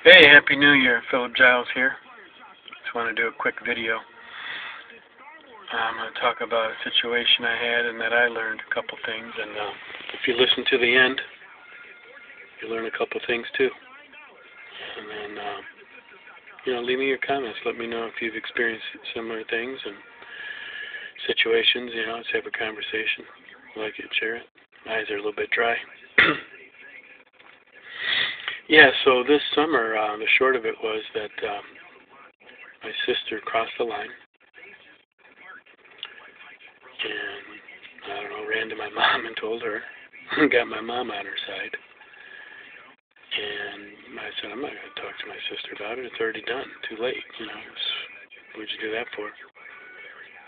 Hey, Happy New Year. Philip Giles here. Just want to do a quick video. I'm going to talk about a situation I had and that I learned a couple things. And if you listen to the end, you learn a couple things too. And then, leave me your comments. Let me know if you've experienced similar things and situations. Let's have a conversation. Like it, share it. My eyes are a little bit dry. Yeah, so this summer, the short of it was that my sister crossed the line and, I don't know, ran to my mom and told her, got my mom on her side. And I said, I'm not going to talk to my sister about it. It's already done. Too late. What'd you do that for?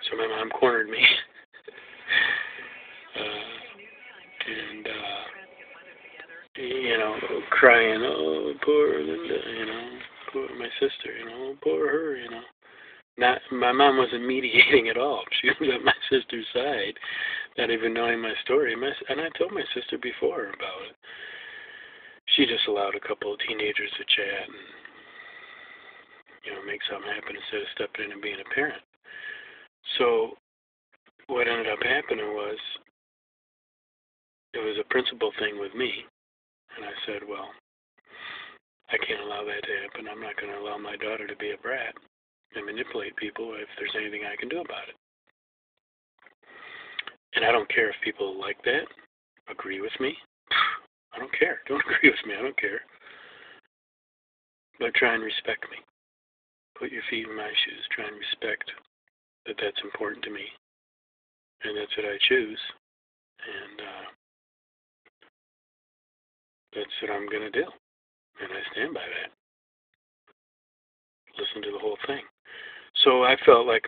So my mom cornered me. Crying, oh, poor Linda, poor my sister, poor her, Not, my mom wasn't mediating at all. She was at my sister's side, not even knowing my story. And I told my sister before about it. She just allowed a couple of teenagers to chat and, make something happen instead of stepping in and being a parent. So what ended up happening was, it was a principle thing with me. And I said, well, I can't allow that to happen. I'm not going to allow my daughter to be a brat and manipulate people if there's anything I can do about it. And I don't care if people like that, agree with me. I don't care. Don't agree with me. I don't care. But try and respect me. Put your feet in my shoes. Try and respect that that's important to me. And that's what I choose. And that's what I'm going to do. And I stand by that. Listen to the whole thing. So I felt like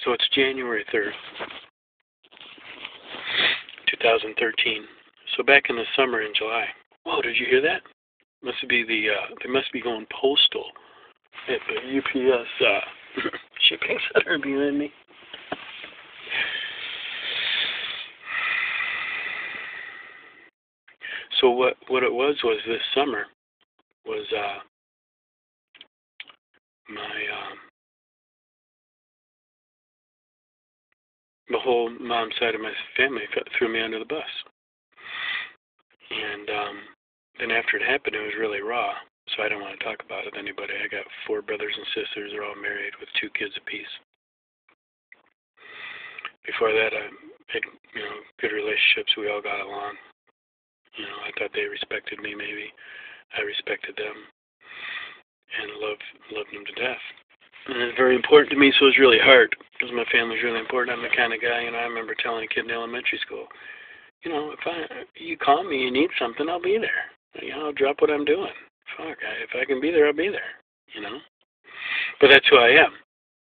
so it's January 3rd, 2013. So back in the summer in July. Whoa, did you hear that? They must be going postal at the UPS shipping center behind me. So what it was this summer was the whole mom side of my family threw me under the bus. And then after it happened, it was really raw. So I don't want to talk about it with anybody. I got 4 brothers and sisters. They're all married with 2 kids apiece. Before that, I had good relationships. We all got along. I thought they respected me. Maybe I respected them, and loved them to death. And it's very important to me. So it was really hard because my family's really important. I'm the kind of guy. I remember telling a kid in elementary school, if you call me, you need something, I'll be there. I'll drop what I'm doing. If I can be there, I'll be there. But that's who I am.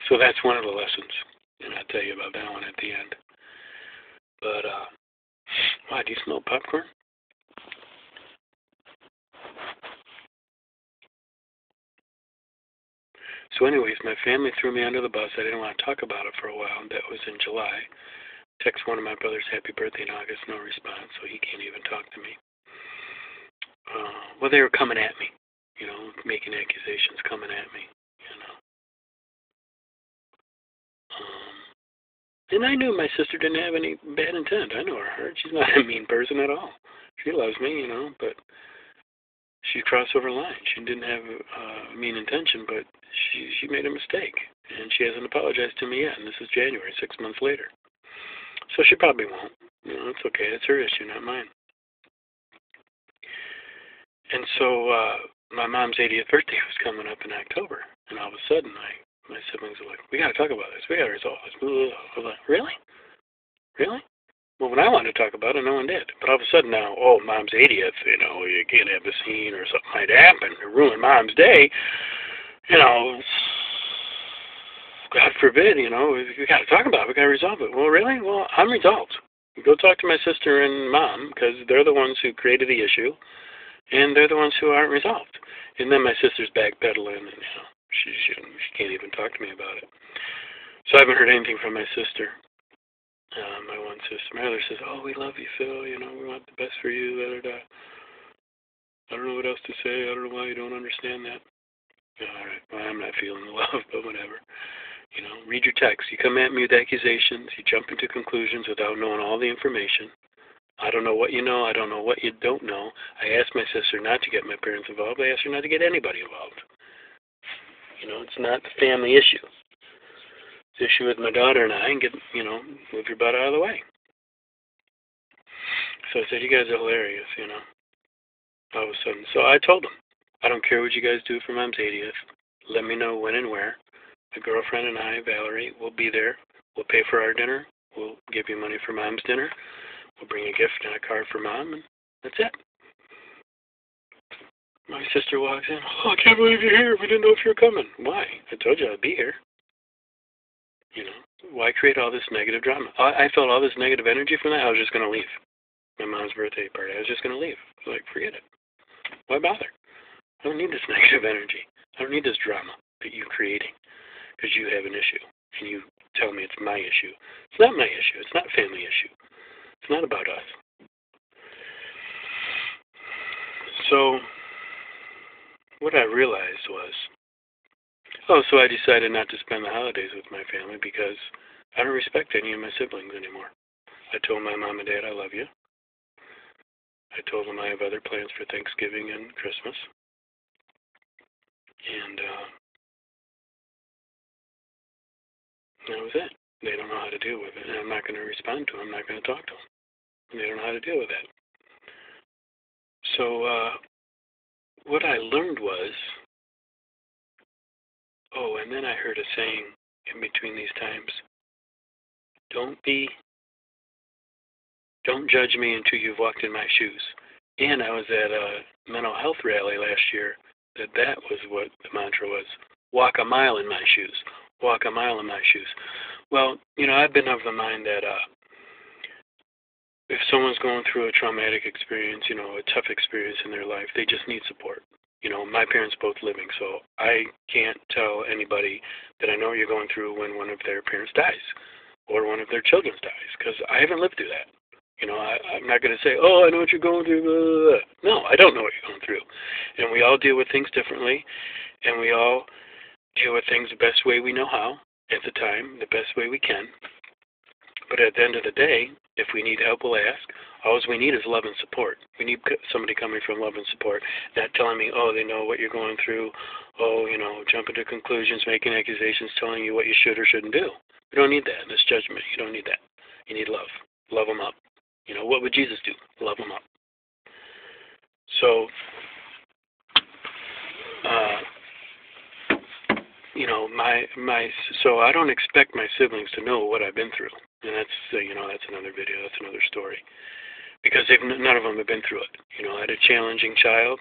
So that's one of the lessons, and I'll tell you about that one at the end. But wow, do you smell popcorn? So anyways, my family threw me under the bus. I didn't want to talk about it for a while. That was in July. Text one of my brothers happy birthday in August, no response, so he can't even talk to me. Well, they were coming at me, making accusations, coming at me, And I knew my sister didn't have any bad intent. I know her. She's not a mean person at all. She loves me, but she crossed over a line. She didn't have a mean intention, but she made a mistake, and she hasn't apologized to me yet. And this is January, 6 months later. So she probably won't. It's okay. It's her issue, not mine. And so my mom's 80th birthday was coming up in October, and all of a sudden my siblings were like, we got to talk about this. We got to resolve this. I was like, really? Really? Well, when I wanted to talk about it, no one did. But all of a sudden now, Mom's 80th, you can't have the scene or something might happen to ruin Mom's day. God forbid, we got to talk about it. We got to resolve it. Well, really? Well, I'm resolved. Go talk to my sister and Mom because they're the ones who created the issue, and they're the ones who aren't resolved. And then my sister's backpedaling, and she can't even talk to me about it. So I haven't heard anything from my sister. My one sister, my other says, "Oh, we love you, Phil. We want the best for you." Da da da. I don't know what else to say. I don't know why you don't understand that. All right, well, I'm not feeling the love, but whatever. Read your text. You come at me with accusations. You jump into conclusions without knowing all the information. I don't know what you know. I don't know what you don't know. I asked my sister not to get my parents involved. I asked her not to get anybody involved. It's not the family issue. It's the issue with my daughter and I, and move your butt out of the way. So I said, you guys are hilarious, all of a sudden. So I told them, I don't care what you guys do for Mom's 80th. Let me know when and where. My girlfriend and I, Valerie, will be there. We'll pay for our dinner. We'll give you money for Mom's dinner. We'll bring a gift and a card for Mom, and that's it. My sister walks in. Oh, I can't believe you're here. We didn't know if you were coming. Why? I told you I'd be here. Why create all this negative drama? I felt all this negative energy from that. I was just going to leave. My mom's birthday party. I was just going to leave. Like, forget it. Why bother? I don't need this negative energy. I don't need this drama that you're creating because you have an issue and you tell me it's my issue. It's not my issue. It's not a family issue. It's not about us. So what I realized was, so I decided not to spend the holidays with my family because I don't respect any of my siblings anymore. I told my mom and dad I love you. I told them I have other plans for Thanksgiving and Christmas. And that was it. They don't know how to deal with it. And I'm not going to respond to them. I'm not going to talk to them. And they don't know how to deal with that. So what I learned was, and then I heard a saying in between these times, don't judge me until you've walked in my shoes. And I was at a mental health rally last year that was what the mantra was. Walk a mile in my shoes. Walk a mile in my shoes. Well, I've been of the mind that if someone's going through a traumatic experience, a tough experience in their life, they just need support. My parents both living, so I can't tell anybody that I know you're going through when one of their parents dies or one of their children dies, because I haven't lived through that. I'm not going to say, I know what you're going through. Blah, blah, blah. No, I don't know what you're going through. And we all deal with things differently, and we all deal with things the best way we know how at the time, the best way we can. But at the end of the day, if we need help, we'll ask. All we need is love and support. We need somebody coming from love and support, not telling me, they know what you're going through, jumping to conclusions, making accusations, telling you what you should or shouldn't do. We don't need that. This judgment, you don't need that. You need love. Love them up. What would Jesus do? Love them up. So, so I don't expect my siblings to know what I've been through. And that's another video, that's another story. Because none of them have been through it. I had a challenging child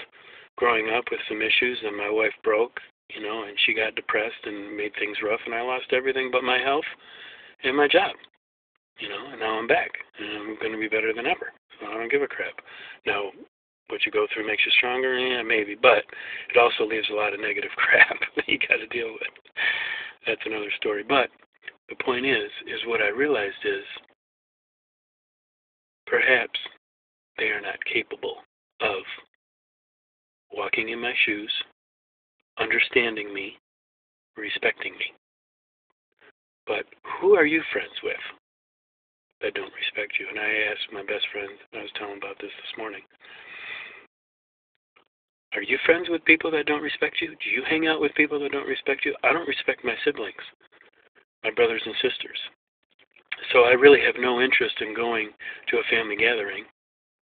growing up with some issues, and my wife broke, and she got depressed and made things rough, and I lost everything but my health and my job. And now I'm back, and I'm going to be better than ever. So I don't give a crap. Now, what you go through makes you stronger, yeah, maybe, but it also leaves a lot of negative crap that you got to deal with. That's another story. But the point is what I realized is perhaps they are not capable of walking in my shoes, understanding me, respecting me. But who are you friends with that don't respect you? And I asked my best friend, I was telling about this morning, are you friends with people that don't respect you? Do you hang out with people that don't respect you? I don't respect my siblings, my brothers and sisters. So I really have no interest in going to a family gathering,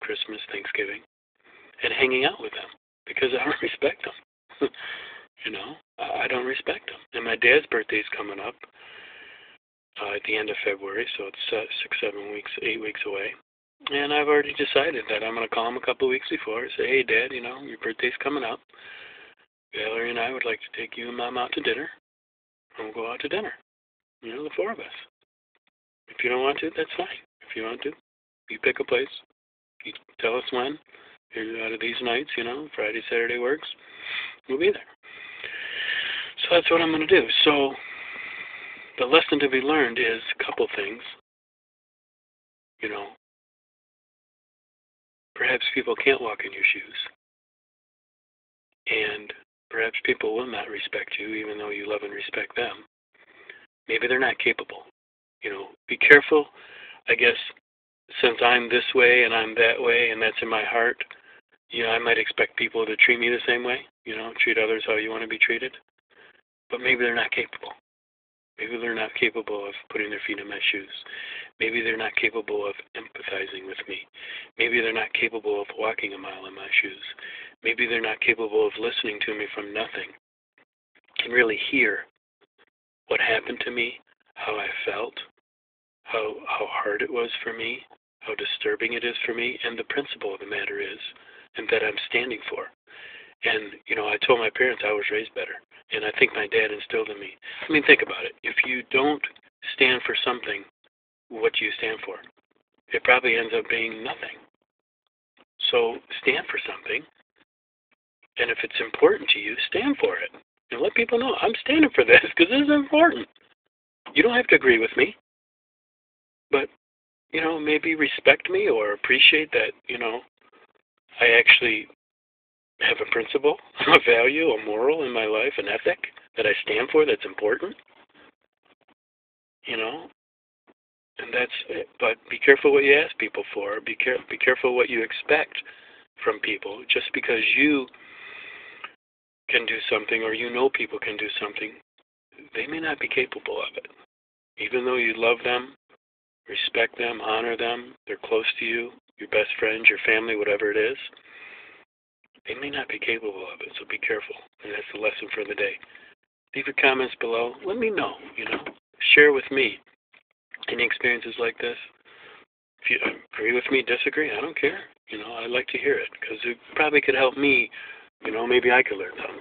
Christmas, Thanksgiving, and hanging out with them because I don't respect them. I don't respect them. And my dad's birthday's coming up at the end of February, so it's 8 weeks away. And I've already decided that I'm going to call him a couple of weeks before and say, hey, Dad, your birthday's coming up. Valerie and I would like to take you and Mom out to dinner. And we'll go out to dinner. The four of us. If you don't want to, that's fine. If you want to, you pick a place. You tell us when. Out of these nights, Friday, Saturday works. We'll be there. So that's what I'm going to do. So the lesson to be learned is a couple things. Perhaps people can't walk in your shoes. Perhaps people will not respect you even though you love and respect them. Maybe they're not capable. Be careful, I guess, since I'm this way and I'm that way and that's in my heart, I might expect people to treat me the same way, treat others how you want to be treated. But maybe they're not capable. Maybe they're not capable of putting their feet in my shoes. Maybe they're not capable of empathizing with me. Maybe they're not capable of walking a mile in my shoes. Maybe they're not capable of listening to me from nothing and really hear what happened to me, how I felt, how hard it was for me, how disturbing it is for me, and the principle of the matter is, and that I'm standing for. And, I told my parents I was raised better, and I think my dad instilled in me. I mean, think about it. If you don't stand for something, what do you stand for? It probably ends up being nothing. So stand for something, and if it's important to you, stand for it. And let people know, I'm standing for this because this is important. You don't have to agree with me, but, maybe respect me or appreciate that, I actually have a principle, a value, a moral in my life, an ethic that I stand for that's important, and that's it. But be careful what you ask people for. Be careful what you expect from people. Just because you can do something or people can do something, they may not be capable of it. Even though you love them, respect them, honor them, they're close to you, your best friends, your family, whatever it is, they may not be capable of it, so be careful. And that's the lesson for the day. Leave your comments below. Let me know, Share with me any experiences like this. If you agree with me, disagree, I don't care. I'd like to hear it because it probably could help me. Maybe I could learn something.